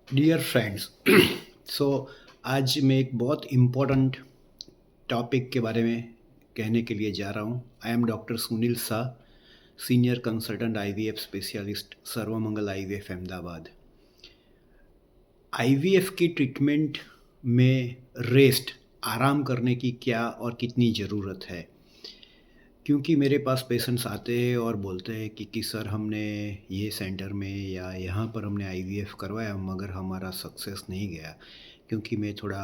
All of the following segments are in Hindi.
डियर फ्रेंड्स सो आज मैं एक बहुत इम्पोर्टेंट टॉपिक के बारे में कहने के लिए जा रहा हूँ। I am doctor Sunil Shah, senior consultant IVF specialist, Sarvamangal IVF Ahmedabad. IVF की ट्रीटमेंट में रेस्ट, आराम करने की क्या और कितनी ज़रूरत है? क्योंकि मेरे पास पेशेंट्स आते हैं और बोलते हैं कि सर हमने ये सेंटर में या यहाँ पर हमने आईवीएफ करवाया मगर हमारा सक्सेस नहीं गया, क्योंकि मैं थोड़ा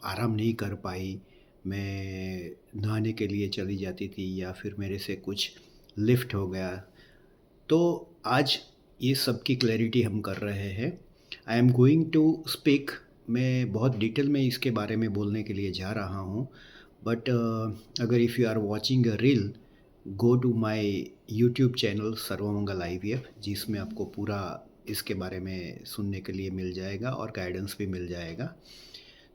आराम नहीं कर पाई। मैं नहाने के लिए चली जाती थी या फिर मेरे से कुछ लिफ्ट हो गया। तो आज ये सब की क्लैरिटी हम कर रहे हैं। I am going to speak. मैं बहुत डिटेल में इसके बारे में बोलने के लिए जा रहा हूँ। बट अगर if you are watching a reel, go to my YouTube channel Sarvamangal IVF, जिसमें आपको पूरा इसके बारे में सुनने के लिए मिल जाएगा और गाइडेंस भी मिल जाएगा।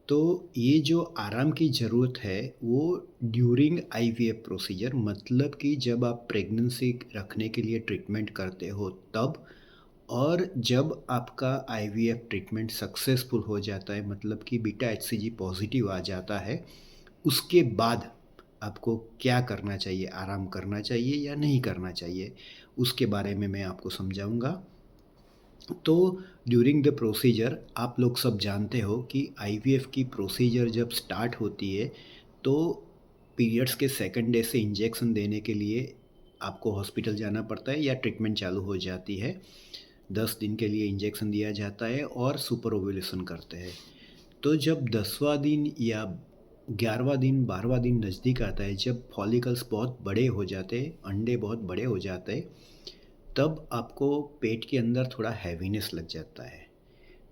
तो ये जो आराम की ज़रूरत है वो ड्यूरिंग आईवीएफ प्रोसीजर, मतलब कि जब आप प्रेगनेंसी रखने के लिए ट्रीटमेंट करते हो तब, और जब आपका आईवीएफ ट्रीटमेंट सक्सेसफुल हो जाता है, मतलब कि बीटा एचसीजी पॉजिटिव आ जाता है, उसके बाद आपको क्या करना चाहिए, आराम करना चाहिए या नहीं करना चाहिए, उसके बारे में मैं आपको समझाऊंगा। तो ड्यूरिंग द प्रोसीजर आप लोग सब जानते हो कि आईवीएफ की प्रोसीजर जब स्टार्ट होती है तो पीरियड्स के सेकंड डे से इंजेक्शन देने के लिए आपको हॉस्पिटल जाना पड़ता है या ट्रीटमेंट चालू हो जाती है। 10 दिन के लिए इंजेक्शन दिया जाता है और सुपर ओव्यूलेशन करते हैं। तो जब 10वां दिन या 11वां दिन 12वां दिन नज़दीक आता है, जब फॉलिकल्स बहुत बड़े हो जाते हैं, अंडे बहुत बड़े हो जाते हैं, तब आपको पेट के अंदर थोड़ा हैवीनेस लग जाता है।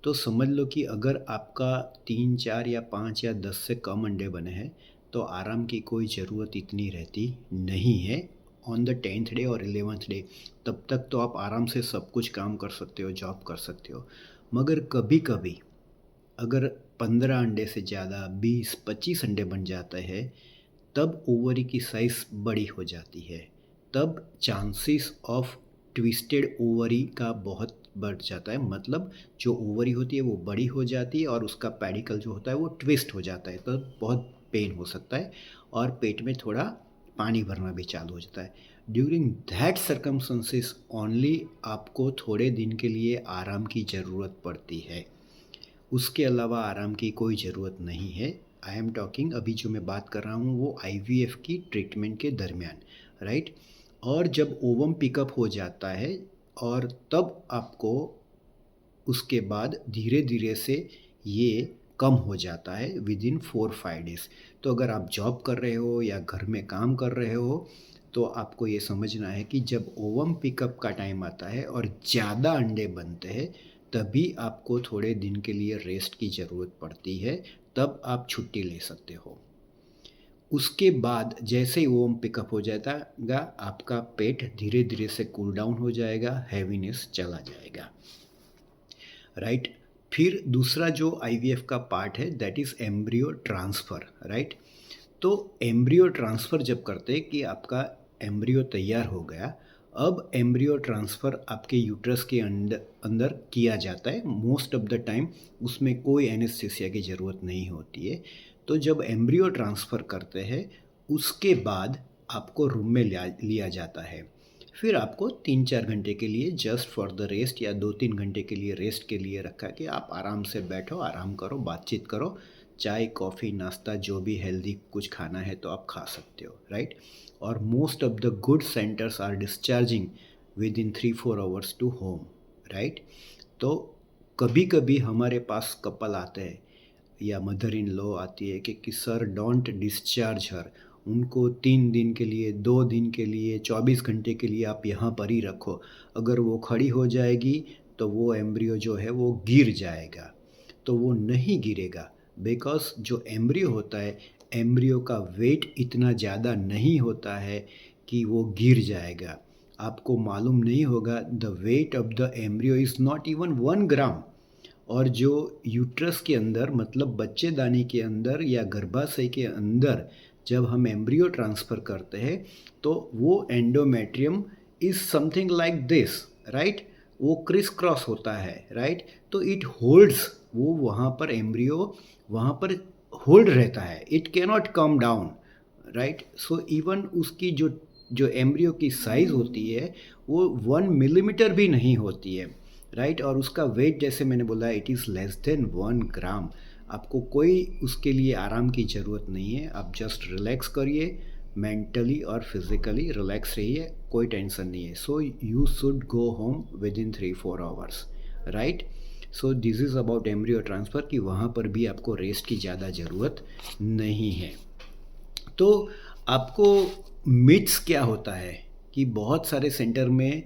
तो समझ लो कि अगर आपका 3 4 या 5 या 10 से कम अंडे बने हैं तो आराम की कोई ज़रूरत इतनी रहती नहीं है। ऑन द 10th डे और 11th डे तब तक तो आप आराम से सब कुछ काम कर सकते हो, जॉब कर सकते हो। मगर कभी कभी अगर 15 अंडे से ज़्यादा 20 25 अंडे बन जाते हैं, तब ओवरी की साइज़ बड़ी हो जाती है। तब चांसेस ऑफ ट्विस्टेड ओवरी का बहुत बढ़ जाता है, मतलब जो ओवरी होती है वो बड़ी हो जाती है और उसका पेडिकल जो होता है वो ट्विस्ट हो जाता है, तो बहुत पेन हो सकता है और पेट में थोड़ा पानी भरना भी चालू हो जाता है। ड्यूरिंग दैट सर्कमस्टेंसेस ओनली आपको थोड़े दिन के लिए आराम की ज़रूरत पड़ती है। उसके अलावा आराम की कोई ज़रूरत नहीं है। आई एम टॉकिंग, अभी जो मैं बात कर रहा हूँ वो आईवीएफ की ट्रीटमेंट के दरमियान, राइट। और जब ओवम पिकअप हो जाता है और तब आपको उसके बाद धीरे धीरे से ये कम हो जाता है विद इन 4 5 डेज़। तो अगर आप जॉब कर रहे हो या घर में काम कर रहे हो तो आपको ये समझना है कि जब ओवम पिकअप का टाइम आता है और ज़्यादा अंडे बनते हैं, तभी आपको थोड़े दिन के लिए रेस्ट की ज़रूरत पड़ती है, तब आप छुट्टी ले सकते हो। उसके बाद जैसे ही ओवम पिकअप हो जाएगा, आपका पेट धीरे धीरे से कूल डाउन हो जाएगा, हैवीनेस चला जाएगा, राइट। फिर दूसरा जो आईवीएफ का पार्ट है that is embryo transfer, right. तो एम्ब्रियो ट्रांसफ़र जब करते हैं कि आपका एम्ब्रियो तैयार हो गया, अब एम्ब्रियो ट्रांसफ़र आपके यूट्रस के अंदर अंदर किया जाता है। मोस्ट ऑफ द टाइम उसमें कोई एनेस्थीसिया की ज़रूरत नहीं होती है। तो जब एम्ब्रियो ट्रांसफ़र करते हैं उसके बाद आपको रूम में लिया जाता है। फिर आपको 3 4 घंटे के लिए जस्ट फॉर द रेस्ट या 2 3 घंटे के लिए रेस्ट के लिए रखा कि आप आराम से बैठो, आराम करो, बातचीत करो, चाय कॉफ़ी नाश्ता जो भी हेल्दी कुछ खाना है तो आप खा सकते हो, राइट। और most of the good centres are discharging within 3 4 hours to home, right. तो कभी कभी हमारे पास कपल आते हैं या मदर इन लॉ आती है कि सर डोंट डिस्चार्ज हर, उनको 3 दिन के लिए 2 दिन के लिए 24 घंटे के लिए आप यहाँ पर ही रखो, अगर वो खड़ी हो जाएगी तो वो एम्ब्रियो जो है वो गिर जाएगा। तो वो नहीं गिरेगा, बिकॉज जो एम्ब्रियो होता है, एम्ब्रियो का वेट इतना ज़्यादा नहीं होता है कि वो गिर जाएगा। आपको मालूम नहीं होगा, the weight of the embryo is not even 1 ग्राम। और जो यूट्रस के अंदर, मतलब बच्चेदानी के अंदर या गर्भाशय के अंदर जब हम एम्ब्रियो ट्रांसफ़र करते हैं तो वो endometrium is something like this, right. वो क्रिस क्रॉस होता है, राइट? तो इट होल्ड्स, वो वहाँ पर एम्ब्रियो वहाँ पर होल्ड रहता है, it cannot come down, right? So even उसकी जो जो एम्ब्रियो की साइज़ होती है वो 1 मिलीमीटर भी नहीं होती है, राइट? और उसका वेट जैसे मैंने बोला इट इज़ लेस देन 1 ग्राम। आपको कोई उसके लिए आराम की ज़रूरत नहीं है, आप जस्ट रिलैक्स करिए, मेंटली और फिज़िकली रिलैक्स रहिए, कोई टेंशन नहीं है। So you should go home with in 3-4 hours, right? So this is about embryo transfer कि वहाँ पर भी आपको रेस्ट की ज़्यादा ज़रूरत नहीं है। तो आपको मिथ्स क्या होता है कि बहुत सारे सेंटर में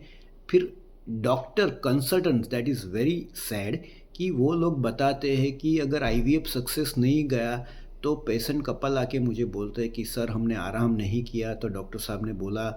फिर doctor consultants, that is very sad, कि वो लोग बताते हैं कि अगर आईवीएफ सक्सेस नहीं गया तो पेशेंट कपल आके मुझे बोलते हैं कि सर हमने आराम नहीं किया तो डॉक्टर साहब ने बोला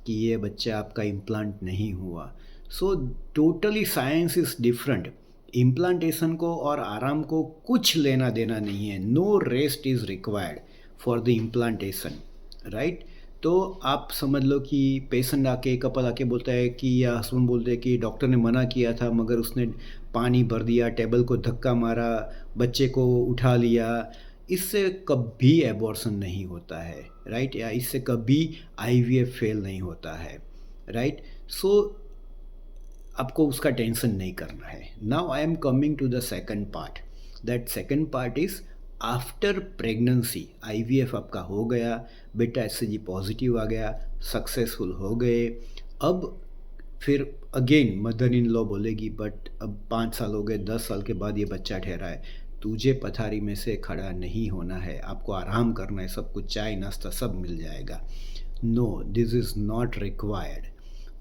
कि ये बच्चा आपका इम्प्लांट नहीं हुआ। So totally science is different. Implantation को और आराम को कुछ लेना देना नहीं है। No rest is required for the implantation, right? तो आप समझ लो कि पेशेंट आके, कपल आके बोलता है कि, या हस्बैंड बोलते हैं कि डॉक्टर ने मना किया था मगर उसने पानी भर दिया, टेबल को धक्का मारा, बच्चे को उठा लिया, इससे कभी एबॉर्शन नहीं होता है, राइट? या इससे कभी आईवीएफ फेल नहीं होता है, राइट? सो आपको उसका टेंशन नहीं करना है। Now I am coming to the second part. That second part is after pregnancy. IVF आपका हो गया, बेटा एचसीजी पॉजिटिव आ गया, सक्सेसफुल हो गए, अब फिर अगेन मदर इन लॉ बोलेगी बट अब 5 साल हो गए, 10 साल के बाद ये बच्चा ठहरा है, तुझे पथारी में से खड़ा नहीं होना है, आपको आराम करना है, सब कुछ चाय नाश्ता सब मिल जाएगा। No, this is not required.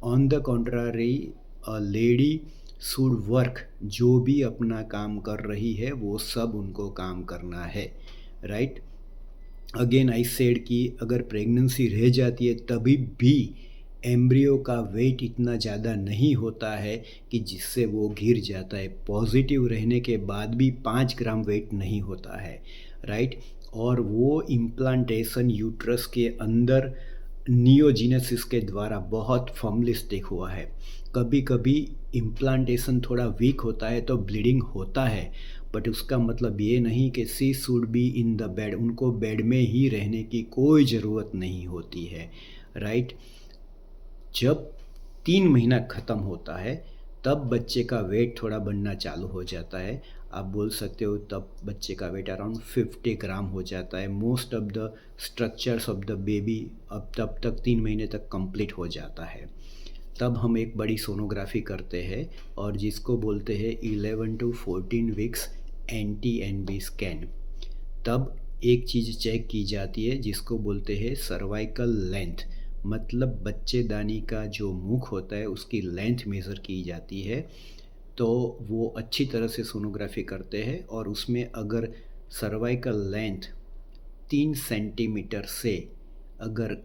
On the contrary, a lady should work. जो भी अपना काम कर रही है वो सब उनको काम करना है, राइट? अगेन आई सेड कि अगर प्रेगनेंसी रह जाती है तभी भी एम्ब्रियो का वेट इतना ज़्यादा नहीं होता है कि जिससे वो गिर जाता है। पॉजिटिव रहने के बाद भी 5 ग्राम वेट नहीं होता है, राइट? और वो इम्प्लांटेशन यूट्रस के अंदर नियोजेनेसिस के द्वारा बहुत फॉर्मलिस्टिक हुआ है। कभी कभी इम्प्लांटेशन थोड़ा वीक होता है तो ब्लीडिंग होता है, बट उसका मतलब ये नहीं कि she should be in the bed, उनको बेड में ही रहने की कोई ज़रूरत नहीं होती है, राइट? जब 3 महीना ख़त्म होता है तब बच्चे का वेट थोड़ा बढ़ना चालू हो जाता है। आप बोल सकते हो तब बच्चे का वेट अराउंड 50 ग्राम हो जाता है। Most of the structures of the baby अब तब तक 3 महीने तक कंप्लीट हो जाता है। तब हम एक बड़ी सोनोग्राफी करते हैं और जिसको बोलते हैं 11 to 14 weeks NT NB scan. तब एक चीज़ चेक की जाती है जिसको बोलते हैं सर्वाइकल लेंथ, मतलब बच्चेदानी का जो मुख होता है उसकी लेंथ मेज़र की जाती है। तो वो अच्छी तरह से सोनोग्राफी करते हैं और उसमें अगर सर्वाइकल लेंथ 3 सेंटीमीटर से अगर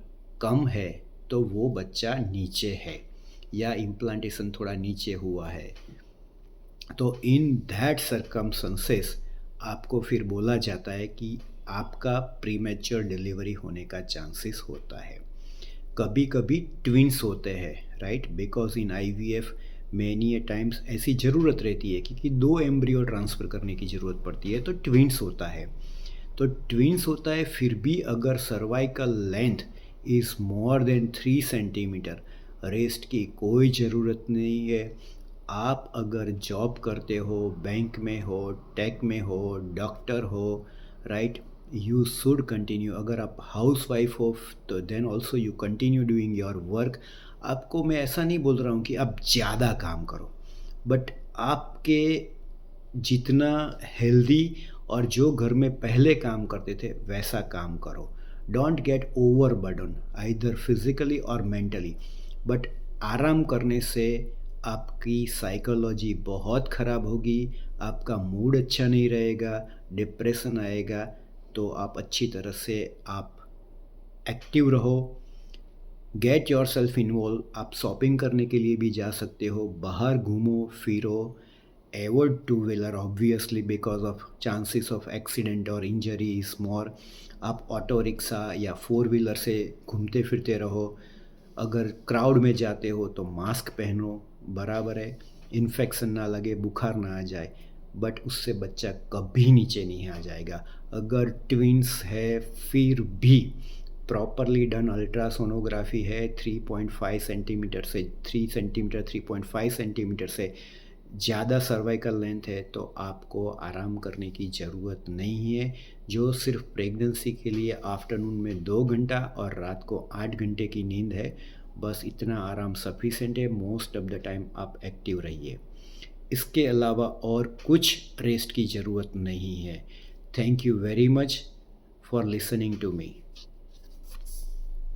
कम है तो वो बच्चा नीचे है या इम्प्लांटेशन थोड़ा नीचे हुआ है। तो इन दैट सर्कमस्टेंसेस आपको फिर बोला जाता है कि आपका प्रीमेच्योर डिलीवरी होने का चांसेस होता है। कभी कभी ट्विंस होते हैं, right? Because in IVF many a times ऐसी ज़रूरत रहती है क्योंकि 2 एम्ब्रियो ट्रांसफ़र करने की ज़रूरत पड़ती है तो ट्विंस होता है। तो ट्विंस होता है फिर भी अगर cervical length is more than 3 centimetre, rest की कोई ज़रूरत नहीं है। आप अगर जॉब करते हो, बैंक में हो, टेक में हो, डॉक्टर हो, राइट, यू शुड कंटिन्यू। अगर आप हाउस वाइफ हो तो then also you continue doing your work. आपको मैं ऐसा नहीं बोल रहा हूँ कि आप ज़्यादा काम करो, बट आपके जितना हेल्दी और जो घर में पहले काम करते थे वैसा काम करो। Don't get over burden either physically और मेंटली। बट आराम करने से आपकी साइकोलॉजी बहुत ख़राब होगी, आपका मूड अच्छा नहीं रहेगा, डिप्रेशन आएगा। तो आप अच्छी तरह से आप एक्टिव रहो, गेट योर सेल्फ इन्वॉल्व। आप शॉपिंग करने के लिए भी जा सकते हो, बाहर घूमो फिरो। Avoid two wheeler obviously because of chances of accident और इंजरी इज मोर। आप ऑटो रिक्शा या 4 व्हीलर से घूमते फिरते रहो। अगर क्राउड में जाते हो तो मास्क पहनो, बराबर है। इन्फेक्शन ना लगे, बुखार ना आ जाए, बट उससे बच्चा कभी नीचे नहीं आ जाएगा। अगर ट्विन्स है फिर भी प्रॉपरली डन अल्ट्रासोनोग्राफी है 3.5 सेंटीमीटर से 3 सेंटीमीटर 3.5 सेंटीमीटर से ज़्यादा सर्वाइकल लेंथ है तो आपको आराम करने की ज़रूरत नहीं है। जो सिर्फ प्रेगनेंसी के लिए आफ्टरनून में 2 घंटा और रात को 8 घंटे की नींद है, बस इतना आराम सफिशिएंट है। मोस्ट ऑफ द टाइम आप एक्टिव रहिए। इसके अलावा और कुछ रेस्ट की ज़रूरत नहीं है। Thank you very much for listening to me.